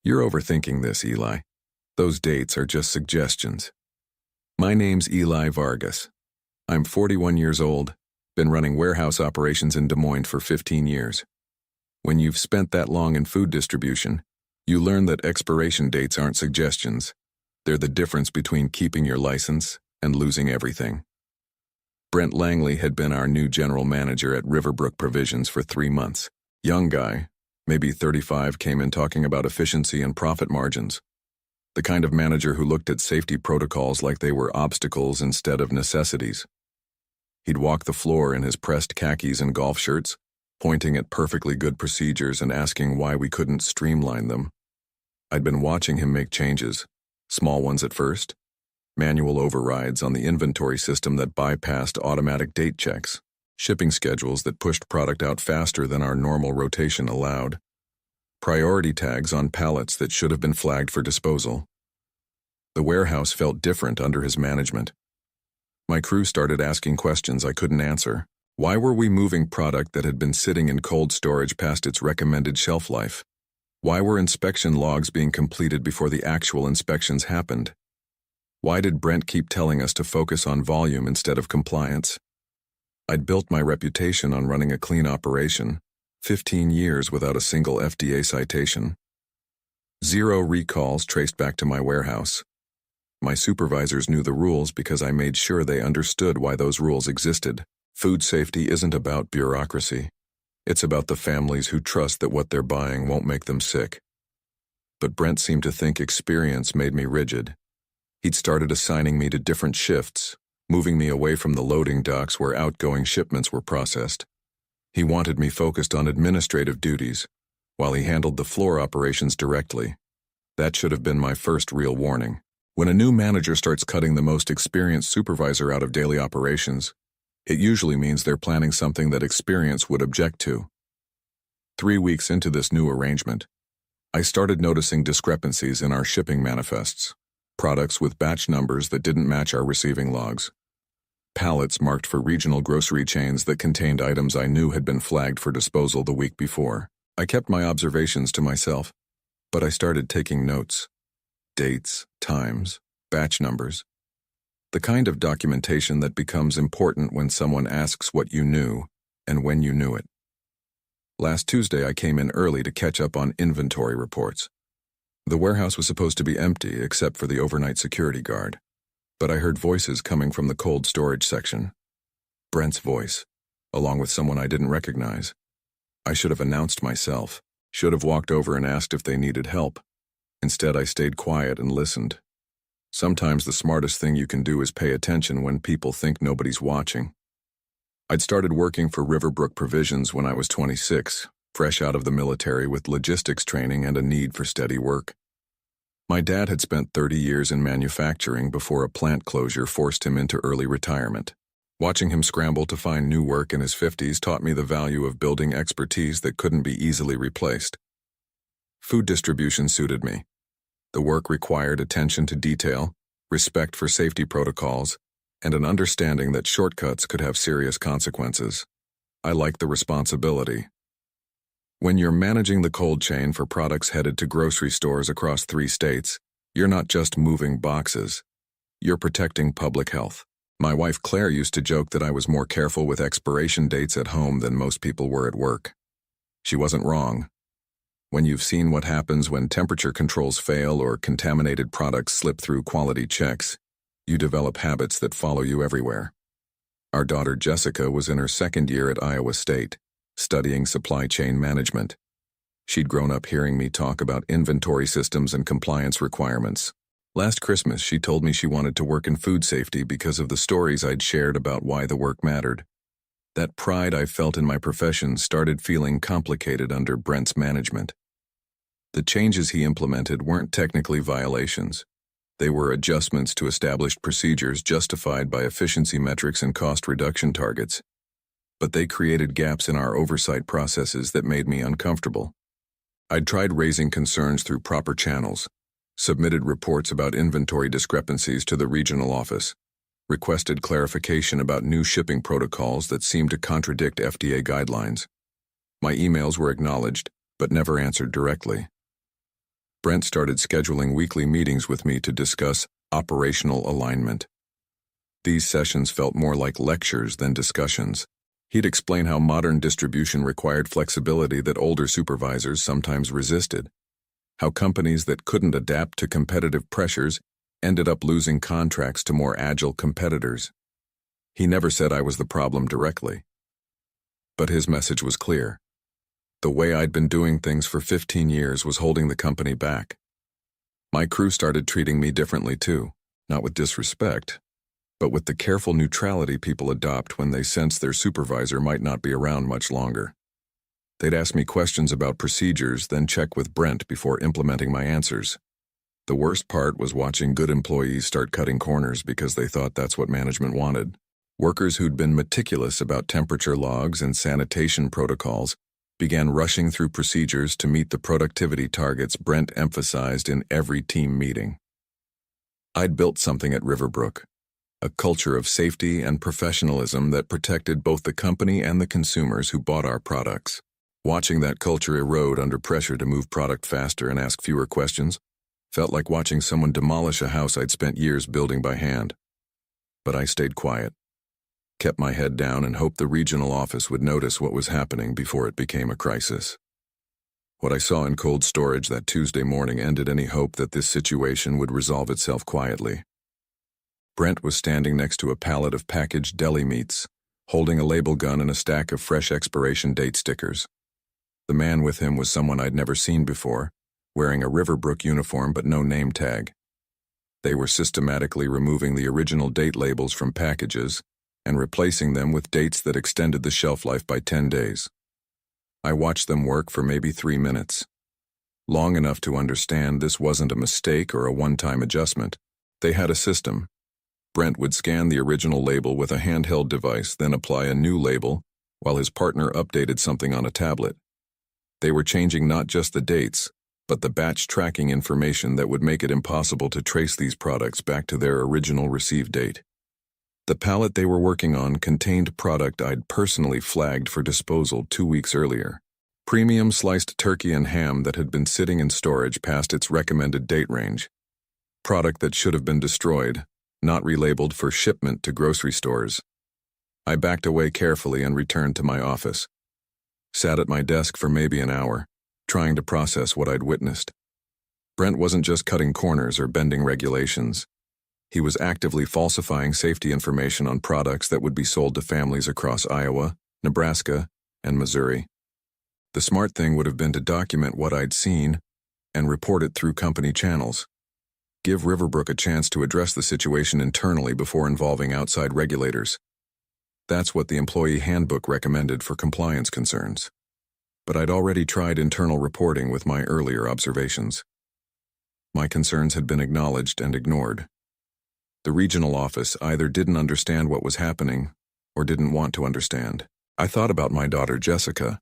You're overthinking this, Eli. Those dates are just suggestions. My name's Eli Vargas. I'm 41 years old, been running warehouse operations in Des Moines for 15 years. When you've spent that long in food distribution, you learn that expiration dates aren't suggestions. They're the difference between keeping your license and losing everything. Brent Langley had been our new general manager at Riverbrook Provisions for 3 months. Young guy, maybe 35, came in talking about efficiency and profit margins. The kind of manager who looked at safety protocols like they were obstacles instead of necessities. He'd walk the floor in his pressed khakis and golf shirts, pointing at perfectly good procedures and asking why we couldn't streamline them. I'd been watching him make changes, small ones at first, manual overrides on the inventory system that bypassed automatic date checks, shipping schedules that pushed product out faster than our normal rotation allowed, priority tags on pallets that should have been flagged for disposal. The warehouse felt different under his management. My crew started asking questions I couldn't answer. Why were we moving product that had been sitting in cold storage past its recommended shelf life? Why were inspection logs being completed before the actual inspections happened? Why did Brent keep telling us to focus on volume instead of compliance? I'd built my reputation on running a clean operation, 15 years without a single FDA citation. 0 recalls traced back to my warehouse. My supervisors knew the rules because I made sure they understood why those rules existed. Food safety isn't about bureaucracy. It's about the families who trust that what they're buying won't make them sick. But Brent seemed to think experience made me rigid. He'd started assigning me to different shifts, moving me away from the loading docks where outgoing shipments were processed. He wanted me focused on administrative duties, while he handled the floor operations directly. That should have been my first real warning. When a new manager starts cutting the most experienced supervisor out of daily operations, it usually means they're planning something that experience would object to. 3 weeks into this new arrangement, I started noticing discrepancies in our shipping manifests, products with batch numbers that didn't match our receiving logs, pallets marked for regional grocery chains that contained items I knew had been flagged for disposal the week before. I kept my observations to myself, but I started taking notes. Dates, times, batch numbers. The kind of documentation that becomes important when someone asks what you knew and when you knew it. Last Tuesday, I came in early to catch up on inventory reports. The warehouse was supposed to be empty except for the overnight security guard, but I heard voices coming from the cold storage section. Brent's voice, along with someone I didn't recognize. I should have announced myself, should have walked over and asked if they needed help. Instead, I stayed quiet and listened. Sometimes the smartest thing you can do is pay attention when people think nobody's watching. I'd started working for Riverbrook Provisions when I was 26, fresh out of the military with logistics training and a need for steady work. My dad had spent 30 years in manufacturing before a plant closure forced him into early retirement. Watching him scramble to find new work in his 50s taught me the value of building expertise that couldn't be easily replaced. Food distribution suited me. The work required attention to detail, respect for safety protocols, and an understanding that shortcuts could have serious consequences. I liked the responsibility. When you're managing the cold chain for products headed to grocery stores across 3 states, you're not just moving boxes. You're protecting public health. My wife Claire used to joke that I was more careful with expiration dates at home than most people were at work. She wasn't wrong. When you've seen what happens when temperature controls fail or contaminated products slip through quality checks, you develop habits that follow you everywhere. Our daughter Jessica was in her 2nd year at Iowa State, studying supply chain management. She'd grown up hearing me talk about inventory systems and compliance requirements. Last Christmas, she told me she wanted to work in food safety because of the stories I'd shared about why the work mattered. That pride I felt in my profession started feeling complicated under Brent's management. The changes he implemented weren't technically violations. They were adjustments to established procedures justified by efficiency metrics and cost reduction targets. But they created gaps in our oversight processes that made me uncomfortable. I'd tried raising concerns through proper channels, submitted reports about inventory discrepancies to the regional office, requested clarification about new shipping protocols that seemed to contradict FDA guidelines. My emails were acknowledged, but never answered directly. Brent started scheduling weekly meetings with me to discuss operational alignment. These sessions felt more like lectures than discussions. He'd explain how modern distribution required flexibility that older supervisors sometimes resisted, how companies that couldn't adapt to competitive pressures ended up losing contracts to more agile competitors. He never said I was the problem directly, but his message was clear. The way I'd been doing things for 15 years was holding the company back. My crew started treating me differently too, not with disrespect, but with the careful neutrality people adopt when they sense their supervisor might not be around much longer. They'd ask me questions about procedures, then check with Brent before implementing my answers. The worst part was watching good employees start cutting corners because they thought that's what management wanted. Workers who'd been meticulous about temperature logs and sanitation protocols began rushing through procedures to meet the productivity targets Brent emphasized in every team meeting. I'd built something at Riverbrook, a culture of safety and professionalism that protected both the company and the consumers who bought our products. Watching that culture erode under pressure to move product faster and ask fewer questions felt like watching someone demolish a house I'd spent years building by hand. But I stayed quiet, kept my head down, and hoped the regional office would notice what was happening before it became a crisis. What I saw in cold storage that Tuesday morning ended any hope that this situation would resolve itself quietly. Brent was standing next to a pallet of packaged deli meats, holding a label gun and a stack of fresh expiration date stickers. The man with him was someone I'd never seen before, wearing a Riverbrook uniform but no name tag. They were systematically removing the original date labels from packages and replacing them with dates that extended the shelf life by 10 days. I watched them work for maybe 3 minutes. Long enough to understand this wasn't a mistake or a one-time adjustment. They had a system. Brent would scan the original label with a handheld device, then apply a new label, while his partner updated something on a tablet. They were changing not just the dates, but the batch tracking information that would make it impossible to trace these products back to their original receive date. The pallet they were working on contained product I'd personally flagged for disposal 2 weeks earlier. Premium sliced turkey and ham that had been sitting in storage past its recommended date range. Product that should have been destroyed, not relabeled for shipment to grocery stores. I backed away carefully and returned to my office. Sat at my desk for maybe an hour, trying to process what I'd witnessed. Brent wasn't just cutting corners or bending regulations. He was actively falsifying safety information on products that would be sold to families across Iowa, Nebraska, and Missouri. The smart thing would have been to document what I'd seen and report it through company channels. Give Riverbrook a chance to address the situation internally before involving outside regulators. That's what the employee handbook recommended for compliance concerns. But I'd already tried internal reporting with my earlier observations. My concerns had been acknowledged and ignored. The regional office either didn't understand what was happening or didn't want to understand. I thought about my daughter Jessica,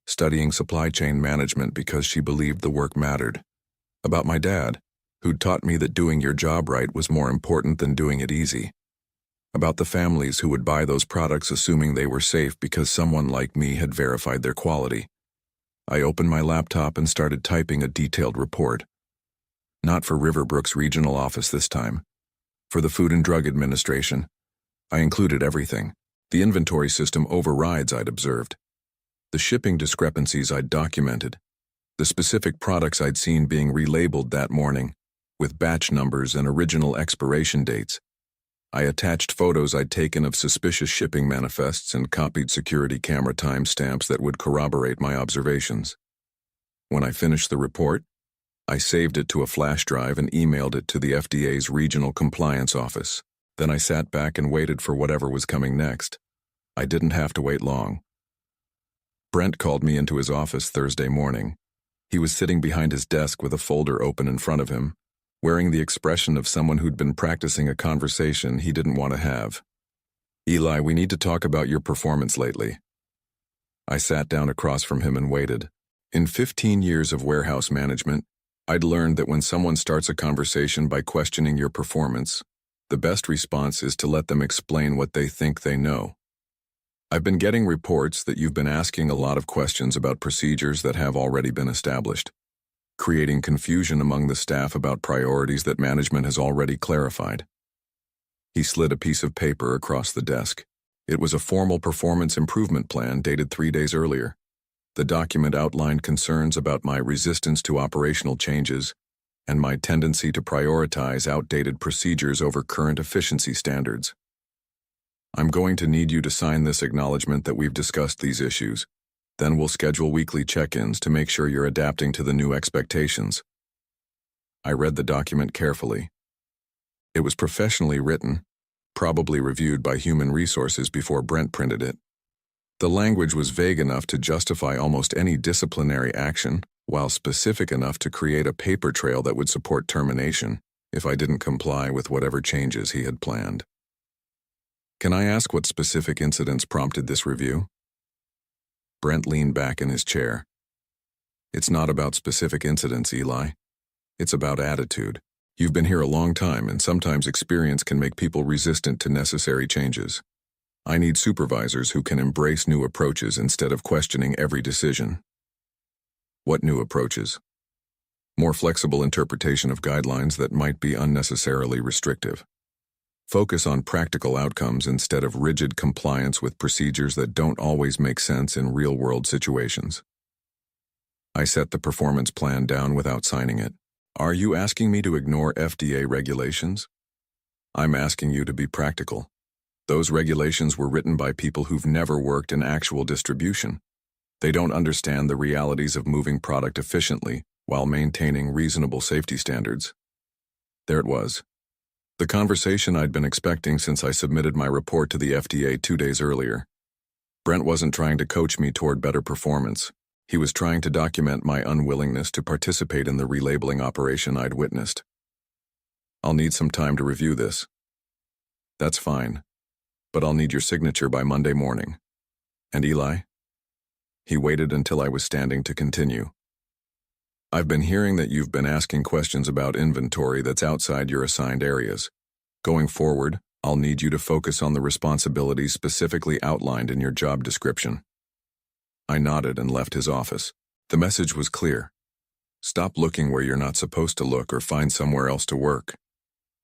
studying supply chain management because she believed the work mattered. About my dad, who'd taught me that doing your job right was more important than doing it easy. About the families who would buy those products assuming they were safe because someone like me had verified their quality. I opened my laptop and started typing a detailed report. Not for Riverbrook's regional office this time. For the Food and Drug Administration. I included everything. The inventory system overrides I'd observed. The shipping discrepancies I'd documented. The specific products I'd seen being relabeled that morning, with batch numbers and original expiration dates. I attached photos I'd taken of suspicious shipping manifests and copied security camera timestamps that would corroborate my observations. When I finished the report, I saved it to a flash drive and emailed it to the FDA's Regional Compliance Office. Then I sat back and waited for whatever was coming next. I didn't have to wait long. Brent called me into his office Thursday morning. He was sitting behind his desk with a folder open in front of him, wearing the expression of someone who'd been practicing a conversation he didn't want to have. "Eli, we need to talk about your performance lately." I sat down across from him and waited. In 15 years of warehouse management, I'd learned that when someone starts a conversation by questioning your performance, the best response is to let them explain what they think they know. "I've been getting reports that you've been asking a lot of questions about procedures that have already been established. creating confusion among the staff about priorities that management has already clarified. He slid a piece of paper across the desk. It was a formal performance improvement plan dated 3 days earlier. The document outlined concerns about my resistance to operational changes and my tendency to prioritize outdated procedures over current efficiency standards. I'm going to need you to sign this acknowledgement that we've discussed these issues. Then we'll schedule weekly check-ins to make sure you're adapting to the new expectations. I read the document carefully. It was professionally written, probably reviewed by human resources before Brent printed it. The language was vague enough to justify almost any disciplinary action, while specific enough to create a paper trail that would support termination if I didn't comply with whatever changes he had planned. Can I ask what specific incidents prompted this review? Brent leaned back in his chair. It's not about specific incidents, Eli. It's about attitude. You've been here a long time, and sometimes experience can make people resistant to necessary changes. I need supervisors who can embrace new approaches instead of questioning every decision. What new approaches? More flexible interpretation of guidelines that might be unnecessarily restrictive. Focus on practical outcomes instead of rigid compliance with procedures that don't always make sense in real-world situations. I set the performance plan down without signing it. Are you asking me to ignore FDA regulations? I'm asking you to be practical. Those regulations were written by people who've never worked in actual distribution. They don't understand the realities of moving product efficiently while maintaining reasonable safety standards. There it was. The conversation I'd been expecting since I submitted my report to the FDA 2 days earlier. Brent wasn't trying to coach me toward better performance. He was trying to document my unwillingness to participate in the relabeling operation I'd witnessed. I'll need some time to review this. That's fine, but I'll need your signature by Monday morning. And Eli? He waited until I was standing to continue. I've been hearing that you've been asking questions about inventory that's outside your assigned areas. Going forward, I'll need you to focus on the responsibilities specifically outlined in your job description. I nodded and left his office. The message was clear. Stop looking where you're not supposed to look or find somewhere else to work.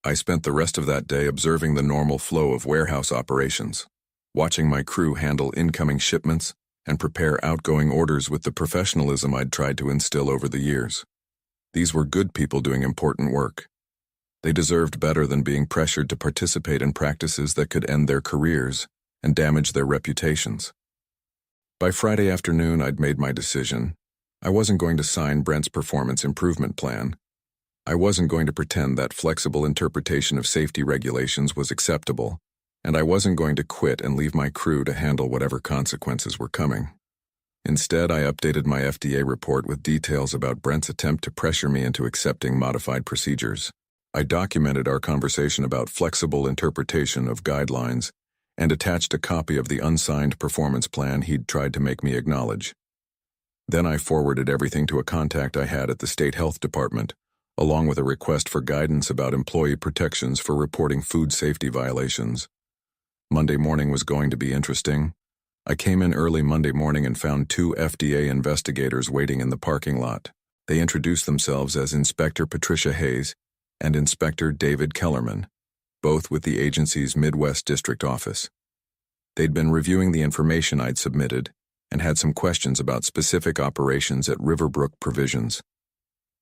I spent the rest of that day observing the normal flow of warehouse operations, watching my crew handle incoming shipments and prepare outgoing orders with the professionalism I'd tried to instill over the years. These were good people doing important work. They deserved better than being pressured to participate in practices that could end their careers and damage their reputations. By Friday afternoon, I'd made my decision. I wasn't going to sign Brent's performance improvement plan. I wasn't going to pretend that flexible interpretation of safety regulations was acceptable, and I wasn't going to quit and leave my crew to handle whatever consequences were coming. Instead, I updated my FDA report with details about Brent's attempt to pressure me into accepting modified procedures. I documented our conversation about flexible interpretation of guidelines and attached a copy of the unsigned performance plan he'd tried to make me acknowledge. Then I forwarded everything to a contact I had at the state health department, along with a request for guidance about employee protections for reporting food safety violations. Monday morning was going to be interesting. I came in early Monday morning and found 2 FDA investigators waiting in the parking lot. They introduced themselves as Inspector Patricia Hayes and Inspector David Kellerman, both with the agency's Midwest District Office. They'd been reviewing the information I'd submitted and had some questions about specific operations at Riverbrook Provisions.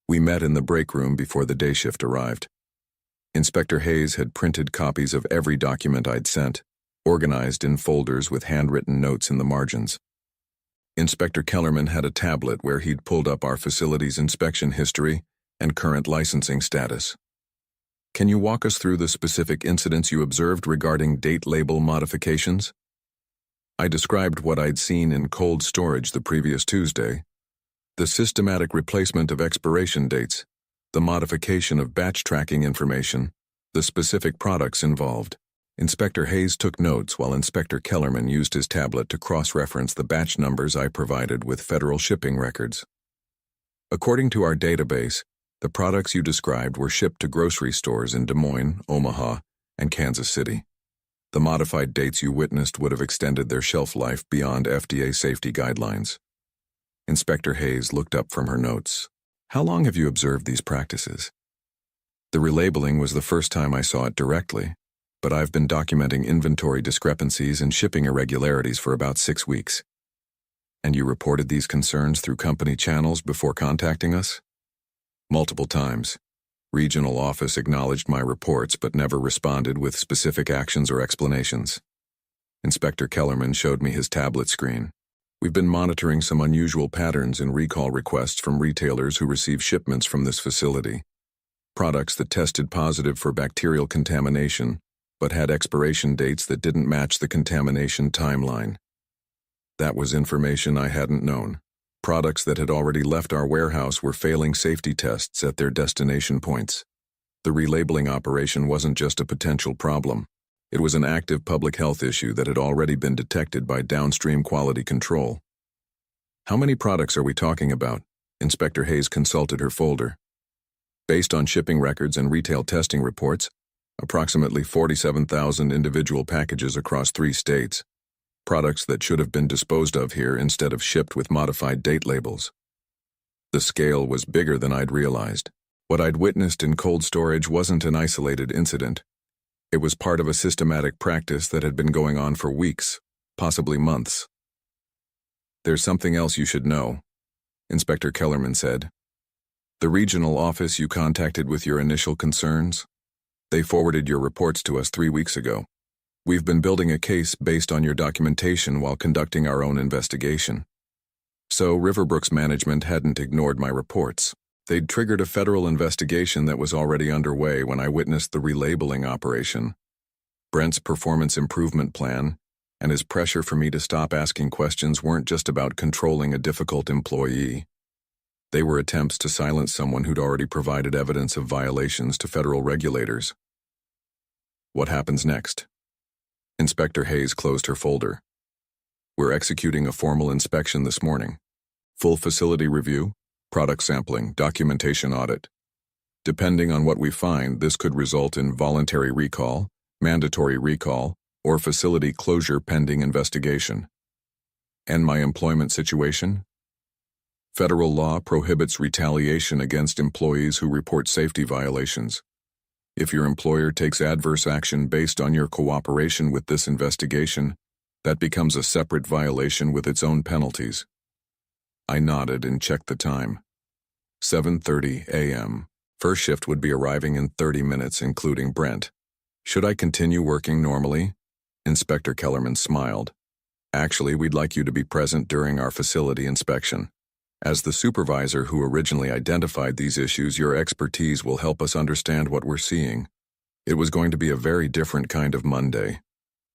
We met in the break room before the day shift arrived. Inspector Hayes had printed copies of every document I'd sent, organized in folders with handwritten notes in the margins. Inspector Kellerman had a tablet where he'd pulled up our facility's inspection history and current licensing status. Can you walk us through the specific incidents you observed regarding date label modifications? I described what I'd seen in cold storage the previous Tuesday: the systematic replacement of expiration dates, the modification of batch tracking information, the specific products involved. Inspector Hayes took notes while Inspector Kellerman used his tablet to cross-reference the batch numbers I provided with federal shipping records. According to our database, the products you described were shipped to grocery stores in Des Moines, Omaha, and Kansas City. The modified dates you witnessed would have extended their shelf life beyond FDA safety guidelines. Inspector Hayes looked up from her notes. How long have you observed these practices? The relabeling was the first time I saw it directly, but I've been documenting inventory discrepancies and shipping irregularities for about 6 weeks. And you reported these concerns through company channels before contacting us? Multiple times. Regional office acknowledged my reports but never responded with specific actions or explanations. Inspector Kellerman showed me his tablet screen. We've been monitoring some unusual patterns in recall requests from retailers who receive shipments from this facility. Products that tested positive for bacterial contamination but had expiration dates that didn't match the contamination timeline. That was information I hadn't known. Products that had already left our warehouse were failing safety tests at their destination points. The relabeling operation wasn't just a potential problem. It was an active public health issue that had already been detected by downstream quality control. How many products are we talking about? Inspector Hayes consulted her folder. Based on shipping records and retail testing reports, approximately 47,000 individual packages across 3 states. Products that should have been disposed of here instead of shipped with modified date labels. The scale was bigger than I'd realized. What I'd witnessed in cold storage wasn't an isolated incident. It was part of a systematic practice that had been going on for weeks, possibly months. There's something else you should know, Inspector Kellerman said. The regional office you contacted with your initial concerns? They forwarded your reports to us 3 weeks ago. We've been building a case based on your documentation while conducting our own investigation. So Riverbrook's management hadn't ignored my reports. They'd triggered a federal investigation that was already underway when I witnessed the relabeling operation. Brent's performance improvement plan and his pressure for me to stop asking questions weren't just about controlling a difficult employee. They were attempts to silence someone who'd already provided evidence of violations to federal regulators. What happens next? Inspector Hayes closed her folder. We're executing a formal inspection this morning. Full facility review, product sampling, documentation audit. Depending on what we find, this could result in voluntary recall, mandatory recall, or facility closure pending investigation. And my employment situation? Federal law prohibits retaliation against employees who report safety violations. If your employer takes adverse action based on your cooperation with this investigation, that becomes a separate violation with its own penalties. I nodded and checked the time. 7:30 a.m. First shift would be arriving in 30 minutes, including Brent. Should I continue working normally? Inspector Kellerman smiled. Actually, we'd like you to be present during our facility inspection. As the supervisor who originally identified these issues, your expertise will help us understand what we're seeing. It was going to be a very different kind of Monday.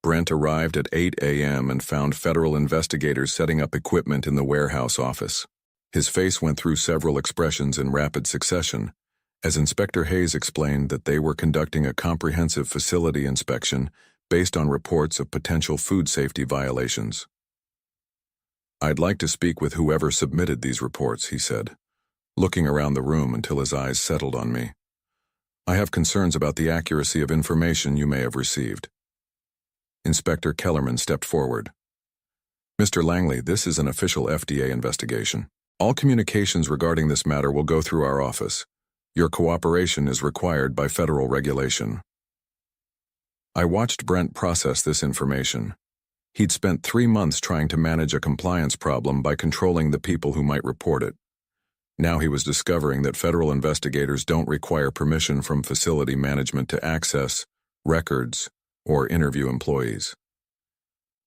Brent arrived at 8 a.m. and found federal investigators setting up equipment in the warehouse office. His face went through several expressions in rapid succession, as Inspector Hayes explained that they were conducting a comprehensive facility inspection based on reports of potential food safety violations. I'd like to speak with whoever submitted these reports, he said, looking around the room until his eyes settled on me. I have concerns about the accuracy of information you may have received. Inspector Kellerman stepped forward. Mr. Langley, this is an official FDA investigation. All communications regarding this matter will go through our office. Your cooperation is required by federal regulation. I watched Brent process this information. He'd spent 3 months trying to manage a compliance problem by controlling the people who might report it. Now he was discovering that federal investigators don't require permission from facility management to access records or interview employees.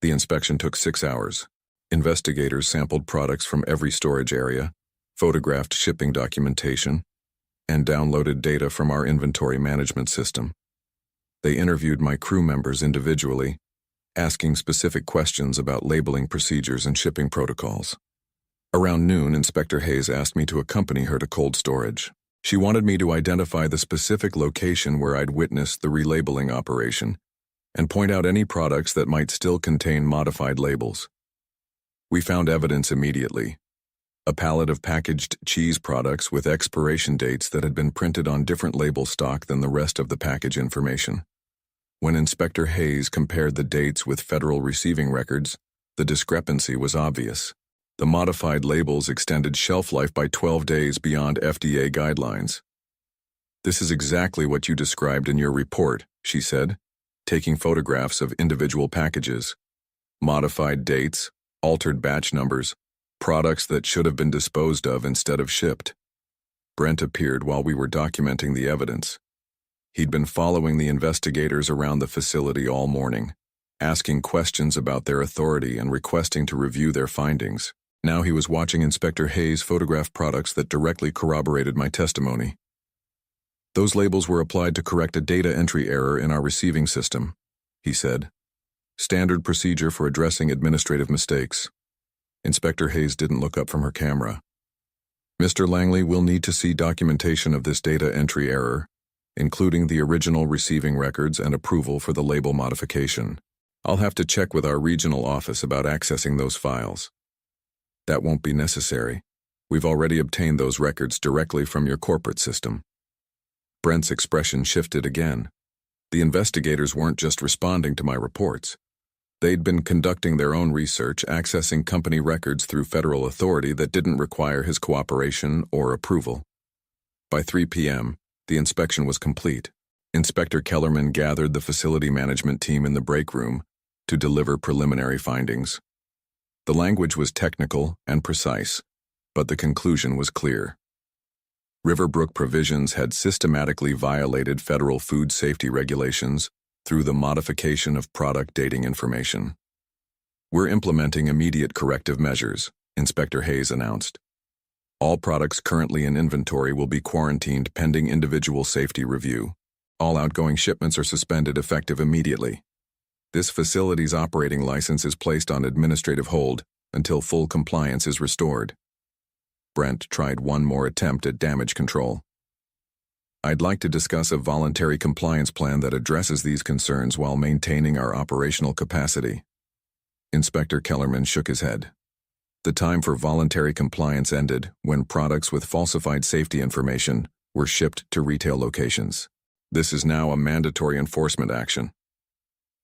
The inspection took 6 hours. Investigators sampled products from every storage area, photographed shipping documentation, and downloaded data from our inventory management system. They interviewed my crew members individually, asking specific questions about labeling procedures and shipping protocols. Around noon, Inspector Hayes asked me to accompany her to cold storage. She wanted me to identify the specific location where I'd witnessed the relabeling operation and point out any products that might still contain modified labels. We found evidence immediately. A pallet of packaged cheese products with expiration dates that had been printed on different label stock than the rest of the package information. When Inspector Hayes compared the dates with federal receiving records, the discrepancy was obvious. The modified labels extended shelf life by 12 days beyond FDA guidelines. "This is exactly what you described in your report," she said, taking photographs of individual packages. Modified dates, altered batch numbers, products that should have been disposed of instead of shipped. Brent appeared while we were documenting the evidence. He'd been following the investigators around the facility all morning, asking questions about their authority and requesting to review their findings. Now he was watching Inspector Hayes photograph products that directly corroborated my testimony. "Those labels were applied to correct a data entry error in our receiving system," he said. "Standard procedure for addressing administrative mistakes." Inspector Hayes didn't look up from her camera. "Mr. Langley will need to see documentation of this data entry error, including the original receiving records and approval for the label modification. I'll have to check with our regional office about accessing those files." "That won't be necessary. We've already obtained those records directly from your corporate system." Brent's expression shifted again. The investigators weren't just responding to my reports. They'd been conducting their own research, accessing company records through federal authority that didn't require his cooperation or approval. By 3 p.m., the inspection was complete. Inspector Kellerman gathered the facility management team in the break room to deliver preliminary findings. The language was technical and precise, but the conclusion was clear. Riverbrook Provisions had systematically violated federal food safety regulations through the modification of product dating information. "We're implementing immediate corrective measures," Inspector Hayes announced. "All products currently in inventory will be quarantined pending individual safety review. All outgoing shipments are suspended effective immediately. This facility's operating license is placed on administrative hold until full compliance is restored." Brent tried one more attempt at damage control. "I'd like to discuss a voluntary compliance plan that addresses these concerns while maintaining our operational capacity." Inspector Kellerman shook his head. The time for voluntary compliance ended when products with falsified safety information were shipped to retail locations. This is now a mandatory enforcement action.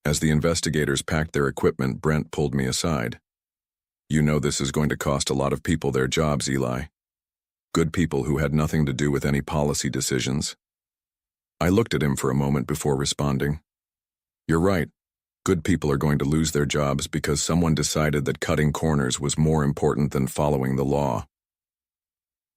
As the investigators packed their equipment, Brent pulled me aside. "You know this is going to cost a lot of people their jobs, Eli. Good people who had nothing to do with any policy decisions." I looked at him for a moment before responding. "You're right. Good people are going to lose their jobs because someone decided that cutting corners was more important than following the law."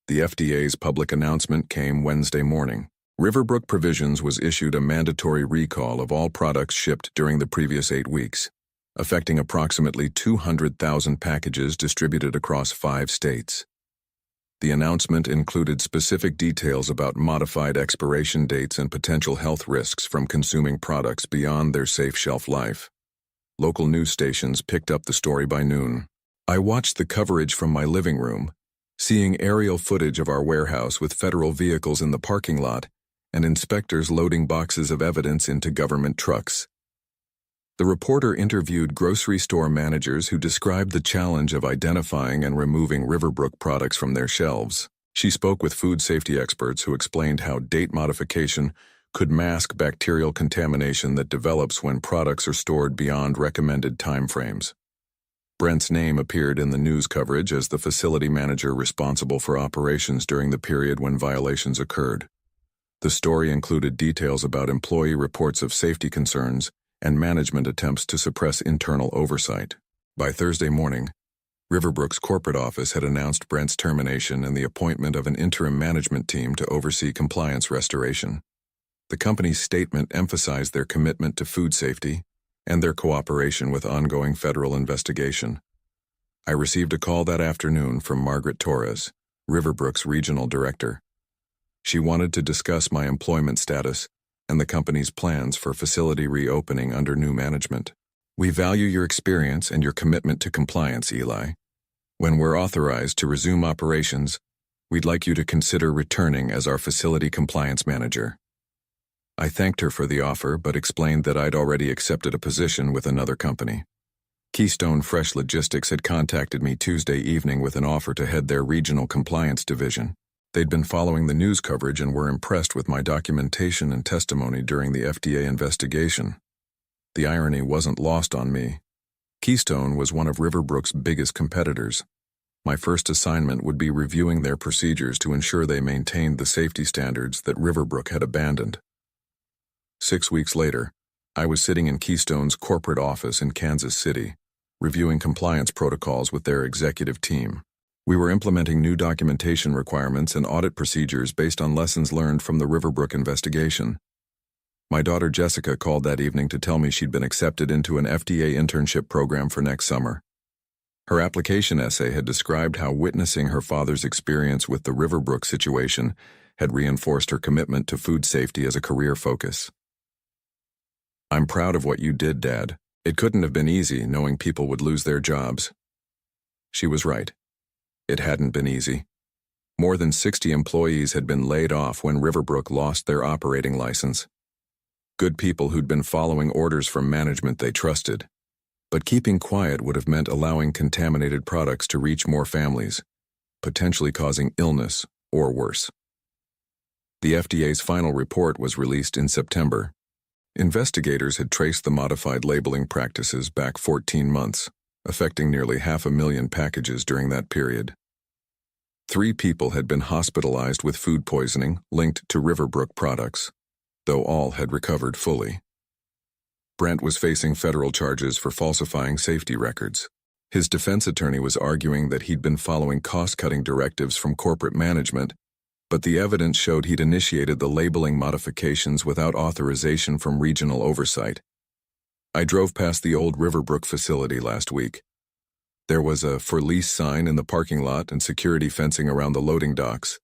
The FDA's public announcement came Wednesday morning. Riverbrook Provisions was issued a mandatory recall of all products shipped during the previous 8 weeks, affecting approximately 200,000 packages distributed across 5 states. The announcement included specific details about modified expiration dates and potential health risks from consuming products beyond their safe shelf life. Local news stations picked up the story by noon. I watched the coverage from my living room, seeing aerial footage of our warehouse with federal vehicles in the parking lot and inspectors loading boxes of evidence into government trucks. The reporter interviewed grocery store managers who described the challenge of identifying and removing Riverbrook products from their shelves. She spoke with food safety experts who explained how date modification could mask bacterial contamination that develops when products are stored beyond recommended timeframes. Brent's name appeared in the news coverage as the facility manager responsible for operations during the period when violations occurred. The story included details about employee reports of safety concerns and management attempts to suppress internal oversight. By Thursday morning, Riverbrook's corporate office had announced Brent's termination and the appointment of an interim management team to oversee compliance restoration. The company's statement emphasized their commitment to food safety and their cooperation with ongoing federal investigation. I received a call that afternoon from Margaret Torres, Riverbrook's regional director. She wanted to discuss my employment status and the company's plans for facility reopening under new management. "We value your experience and your commitment to compliance, Eli. When we're authorized to resume operations, we'd like you to consider returning as our facility compliance manager." I thanked her for the offer but explained that I'd already accepted a position with another company. Keystone Fresh Logistics had contacted me Tuesday evening with an offer to head their regional compliance division. They'd been following the news coverage and were impressed with my documentation and testimony during the FDA investigation. The irony wasn't lost on me. Keystone was one of Riverbrook's biggest competitors. My first assignment would be reviewing their procedures to ensure they maintained the safety standards that Riverbrook had abandoned. 6 weeks later, I was sitting in Keystone's corporate office in Kansas City, reviewing compliance protocols with their executive team. We were implementing new documentation requirements and audit procedures based on lessons learned from the Riverbrook investigation. My daughter Jessica called that evening to tell me she'd been accepted into an FDA internship program for next summer. Her application essay had described how witnessing her father's experience with the Riverbrook situation had reinforced her commitment to food safety as a career focus. "I'm proud of what you did, Dad. It couldn't have been easy knowing people would lose their jobs." She was right. It hadn't been easy. More than 60 employees had been laid off when Riverbrook lost their operating license. Good people who'd been following orders from management they trusted. But keeping quiet would have meant allowing contaminated products to reach more families, potentially causing illness or worse. The FDA's final report was released in September. Investigators had traced the modified labeling practices back 14 months, affecting nearly 500,000 packages during that period. 3 people had been hospitalized with food poisoning linked to Riverbrook products, though all had recovered fully. Brent was facing federal charges for falsifying safety records. His defense attorney was arguing that he'd been following cost-cutting directives from corporate management, but the evidence showed he'd initiated the labeling modifications without authorization from regional oversight. I drove past the old Riverbrook facility last week. There was a "for lease" sign in the parking lot and security fencing around the loading docks.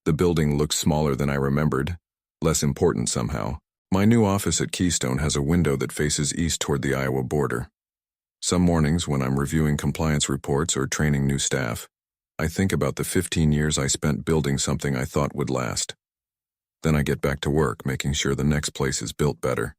The building looked smaller than I remembered, less important somehow. My new office at Keystone has a window that faces east toward the Iowa border. Some mornings when I'm reviewing compliance reports or training new staff, I think about the 15 years I spent building something I thought would last. Then I get back to work making sure the next place is built better.